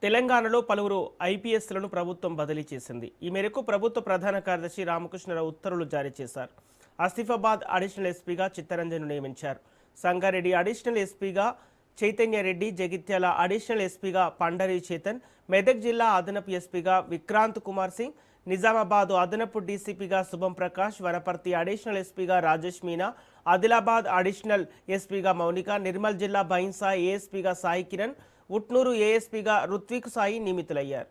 తెలంగాణలో పలువురు ఐపీఎస్లను ప్రభుత్వం బదిలీ చేసింది. ఈ మేరకు ప్రభుత్వ ప్రధాన కార్యదర్శి రామకృష్ణరావు ఉత్తర్వులు జారీ చేశారు. ఆసిఫాబాద్ అడిషనల్ ఎస్పీగా చిత్తరంజన్ను నియమించారు. సంగారెడ్డి అడిషనల్ ఎస్పీగా చైతన్యరెడ్డి, జగిత్యాల అడిషనల్ ఎస్పీగా పండరి చేతన్, మెదక్ జిల్లా అదనపు ఎస్పీగా విక్రాంత్ కుమార్ సింగ్, నిజామాబాద్ అదనపు డీసీపీగా శుభం ప్రకాష్, వనపర్తి అడిషనల్ ఎస్పీగా రాజేష్ మీనా, ఆదిలాబాద్ అడిషనల్ ఎస్పీగా మౌనిక, నిర్మల్ జిల్లా బైన్సా ఏఎస్పీగా సాయి కిరణ్, ఉట్నూరు ఏఎస్పీగా రుత్విక్ సాయి నియమితులయ్యారు.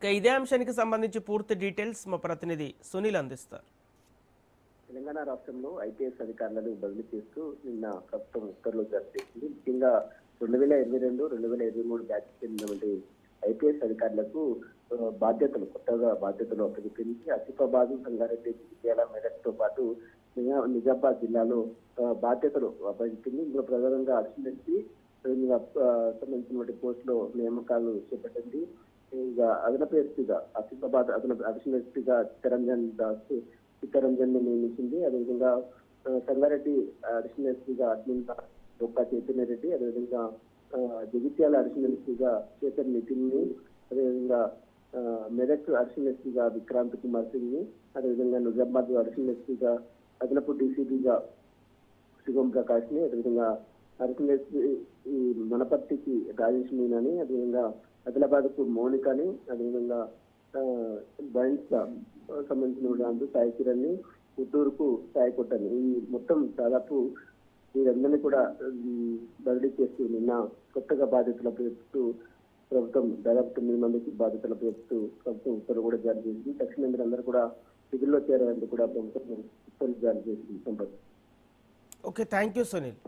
ఇదే అంశానికి సంబంధించి పూర్తి డీటెయిల్స్ మా ప్రతినిధి సునీల్ అందిస్తారు. తెలంగాణ రాష్ట్రంలో ఐపీఎస్ అధికారులను బదిలీ చేస్తూ నిన్న ప్రభుత్వం ఉత్తర్వులు జారీ చేసింది. ముఖ్యంగా 2022-2023 బ్యాచ్ చెందినటువంటి ఐపీఎస్ అధికారులకు కొత్తగా బాధ్యతలు అప్పగించింది. ఆసిఫాబాద్, సంగారెడ్డి, జగిత్యాల, మెదక్తో పాటు నిజామాబాద్ జిల్లాలో బాధ్యతలు అప్పగించింది. ఇందులో ప్రధానంగా అడిషనల్ సంబంధించినటువంటి పోస్టులో నియామకాలు చేపట్టింది. ఇక అదనపు ఎస్పీగా ఆసిఫాబాద్ అడిషనల్ ఎస్పీగా చిత్తరంజన్ ని నియమించింది. అదేవిధంగా సంగారెడ్డి అడిషనల్ ఎస్పీగా అడ్మిన్ డొక్కా చైతన్యరెడ్డి, అదేవిధంగా జగిత్యాల అడిషనల్ ఎస్పీగా చేతన్ నితిన్ ని, అదేవిధంగా మెదక్ అడిషనల్ ఎస్పీగా విక్రాంత్ కుమార్ సింగ్ ని, అదేవిధంగా నిజామాబాద్ అడిషనల్ ఎస్పీగా అదనపు డీసీపీగా శుభం ప్రకాష్ ని, అదేవిధంగా అడిషనల్ ఎస్పీ ఈ వనపర్తికి రాజేష్ మీనాని, అదేవిధంగా ఆదిలాబాద్ కు మౌనికని, అదేవిధంగా బైన్స్ సంబంధించిన సాయి కిరణ్ ని, పుత్తూరుకు సాయి కొట్టని, ఈ మొత్తం దాదాపు వీరందరినీ కూడా బదిలీ చేస్తూ నిన్న కొత్తగా బాధ్యతలు అప్పగిస్తూ ప్రభుత్వం దాదాపు 9 మందికి బాధ్యతలు అప్పగిస్తూ ప్రభుత్వం ఉత్తర్వులు కూడా జారీ చేసింది. తక్షణం మీరందరూ కూడా విధుల్లో చేరేందుకు కూడా ప్రభుత్వం ఉత్తర్వులు జారీ చేసింది. Okay, thank you Sunil.